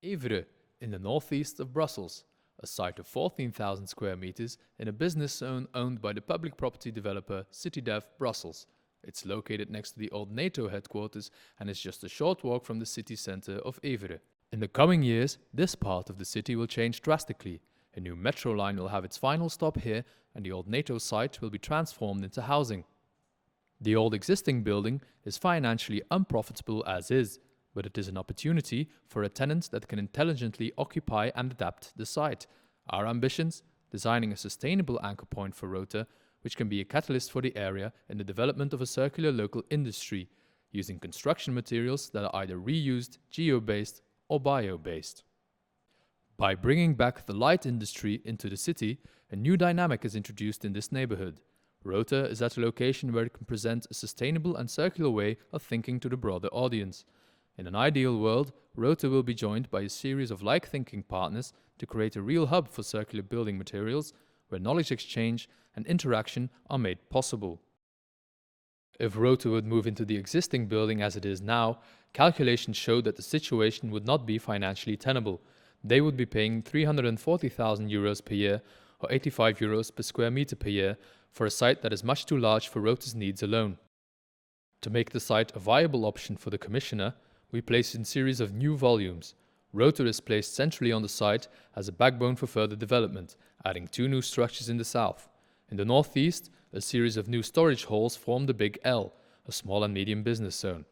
Evere, in the northeast of Brussels, a site of 14,000 square meters in a business zone owned by the public property developer CityDev Brussels. It's located next to the old NATO headquarters and is just a short walk from the city center of Evere. In the coming years, this part of the city will change drastically. A new metro line will have its final stop here, and the old NATO site will be transformed into housing. The old existing building is financially unprofitable as is, but it is an opportunity for a tenant that can intelligently occupy and adapt the site. Our ambitions? Designing a sustainable anchor point for Rota, which can be a catalyst for the area in the development of a circular local industry, using construction materials that are either reused, geo-based or bio-based. By bringing back the light industry into the city, a new dynamic is introduced in this neighborhood. Rota is at a location where it can present a sustainable and circular way of thinking to the broader audience. In an ideal world, Rota will be joined by a series of like-thinking partners to create a real hub for circular building materials where knowledge exchange and interaction are made possible. If Rota would move into the existing building as it is now, calculations show that the situation would not be financially tenable. They would be paying 340,000 euros per year or 85 euros per square meter per year for a site that is much too large for Rota's needs alone. To make the site a viable option for the commissioner, we place in a series of new volumes. Rota is placed centrally on the site as a backbone for further development, adding 2 new structures in the south. In the northeast, a series of new storage halls form the Big L, a small and medium business zone.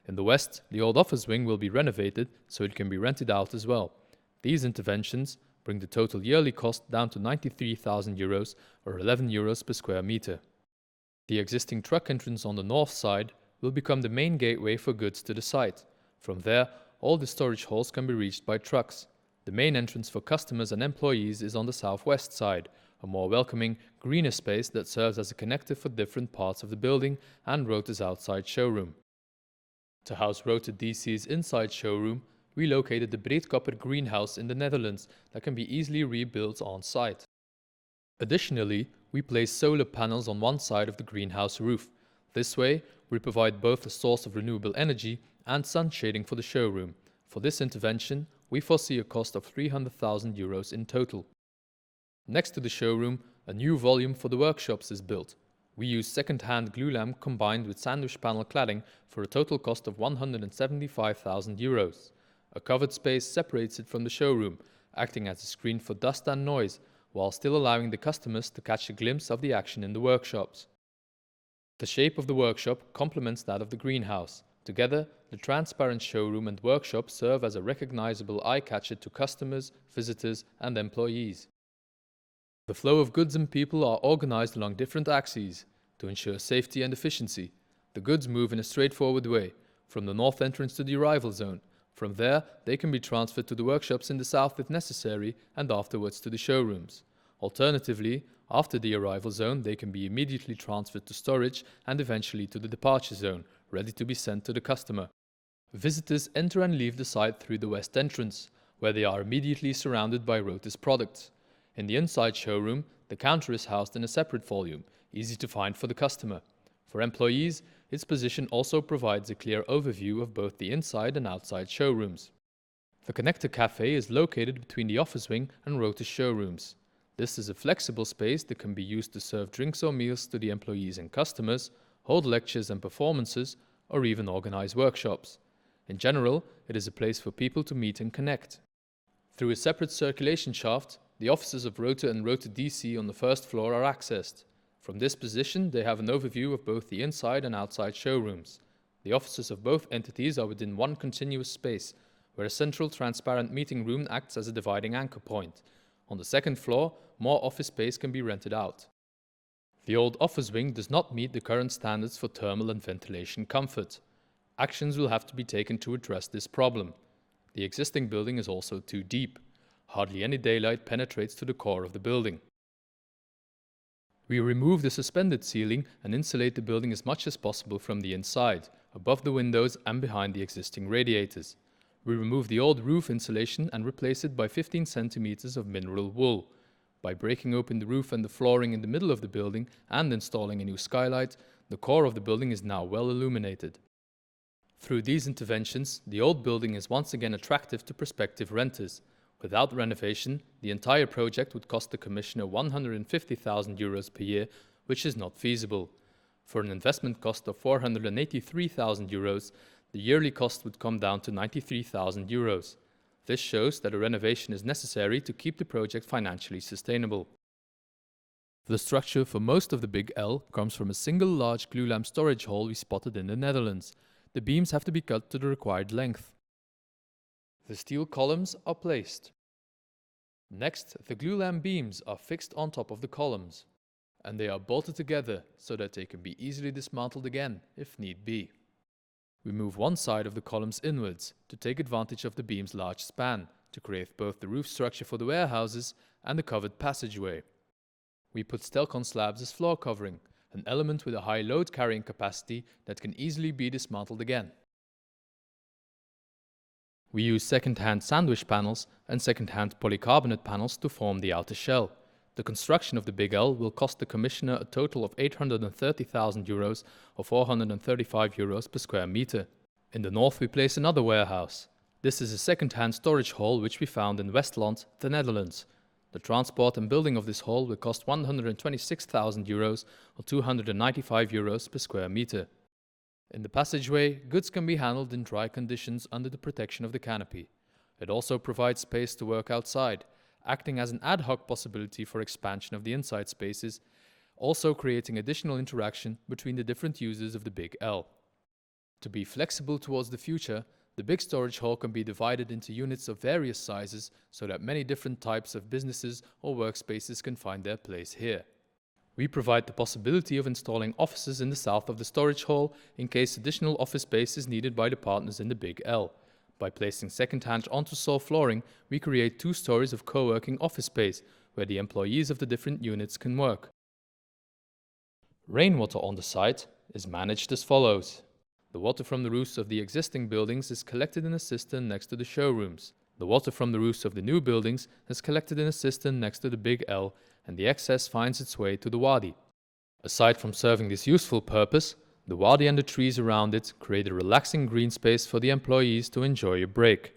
In the west, the old office wing will be renovated so it can be rented out as well. These interventions bring the total yearly cost down to 93,000 euros or 11 euros per square meter. The existing truck entrance on the north side will become the main gateway for goods to the site. From there, all the storage halls can be reached by trucks. The main entrance for customers and employees is on the southwest side, a more welcoming, greener space that serves as a connector for different parts of the building and Rota's outside showroom. To house Rota DC's inside showroom, we located the Depreter greenhouse in the Netherlands that can be easily rebuilt on site. Additionally, we placed solar panels on one side of the greenhouse roof. This way, we provide both a source of renewable energy and sun shading for the showroom. For this intervention, we foresee a cost of 300,000 euros in total. Next to the showroom, a new volume for the workshops is built. We use second-hand glue lamp combined with sandwich panel cladding for a total cost of 175,000 euros. A covered space separates it from the showroom, acting as a screen for dust and noise, while still allowing the customers to catch a glimpse of the action in the workshops. The shape of the workshop complements that of the greenhouse. Together, the transparent showroom and workshop serve as a recognizable eye-catcher to customers, visitors, and employees. The flow of goods and people are organized along different axes to ensure safety and efficiency. The goods move in a straightforward way, from the north entrance to the arrival zone. From there, they can be transferred to the workshops in the south if necessary, and afterwards to the showrooms. Alternatively, after the arrival zone, they can be immediately transferred to storage and eventually to the departure zone, ready to be sent to the customer. Visitors enter and leave the site through the west entrance, where they are immediately surrounded by Rota's products. In the inside showroom, the counter is housed in a separate volume, easy to find for the customer. For employees, its position also provides a clear overview of both the inside and outside showrooms. The Connector Cafe is located between the office wing and Rota's showrooms. This is a flexible space that can be used to serve drinks or meals to the employees and customers, hold lectures and performances, or even organize workshops. In general, it is a place for people to meet and connect. Through a separate circulation shaft, the offices of Rota and Rota DC on the first floor are accessed. From this position, they have an overview of both the inside and outside showrooms. The offices of both entities are within one continuous space, where a central transparent meeting room acts as a dividing anchor point. On the second floor, more office space can be rented out. The old office wing does not meet the current standards for thermal and ventilation comfort. Actions will have to be taken to address this problem. The existing building is also too deep. Hardly any daylight penetrates to the core of the building. We remove the suspended ceiling and insulate the building as much as possible from the inside, above the windows and behind the existing radiators. We remove the old roof insulation and replace it by 15 centimeters of mineral wool. By breaking open the roof and the flooring in the middle of the building and installing a new skylight, the core of the building is now well illuminated. Through these interventions, the old building is once again attractive to prospective renters. Without renovation, the entire project would cost the commissioner €150,000 per year, which is not feasible. For an investment cost of €483,000, the yearly cost would come down to €93,000. This shows that a renovation is necessary to keep the project financially sustainable. The structure for most of the Big L comes from a single large glulam storage hall we spotted in the Netherlands. The beams have to be cut to the required length. The steel columns are placed. Next, the glulam beams are fixed on top of the columns, and they are bolted together so that they can be easily dismantled again if need be. We move one side of the columns inwards to take advantage of the beam's large span to create both the roof structure for the warehouses and the covered passageway. We put Stelcon slabs as floor covering, an element with a high load carrying capacity that can easily be dismantled again. We use second-hand sandwich panels and second-hand polycarbonate panels to form the outer shell. The construction of the Big L will cost the commissioner a total of €830,000 or €435 per square meter. In the north we place another warehouse. This is a second-hand storage hall which we found in Westland, the Netherlands. The transport and building of this hall will cost €126,000 or €295 per square meter. In the passageway, goods can be handled in dry conditions under the protection of the canopy. It also provides space to work outside, acting as an ad hoc possibility for expansion of the inside spaces, also creating additional interaction between the different users of the Big L. To be flexible towards the future, the big storage hall can be divided into units of various sizes so that many different types of businesses or workspaces can find their place here. We provide the possibility of installing offices in the south of the storage hall in case additional office space is needed by the partners in the Big L. By placing second-hand entresol flooring, we create 2 stories of co-working office space where the employees of the different units can work. Rainwater on the site is managed as follows. The water from the roofs of the existing buildings is collected in a cistern next to the showrooms. The water from the roofs of the new buildings is collected in a cistern next to the Big L, and the excess finds its way to the wadi. Aside from serving this useful purpose, the wadi and the trees around it create a relaxing green space for the employees to enjoy a break.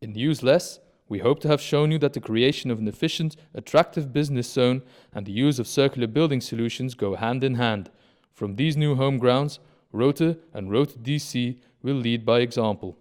In Useless, we hope to have shown you that the creation of an efficient, attractive business zone and the use of circular building solutions go hand in hand. From these new home grounds, Rote and Rote DC will lead by example.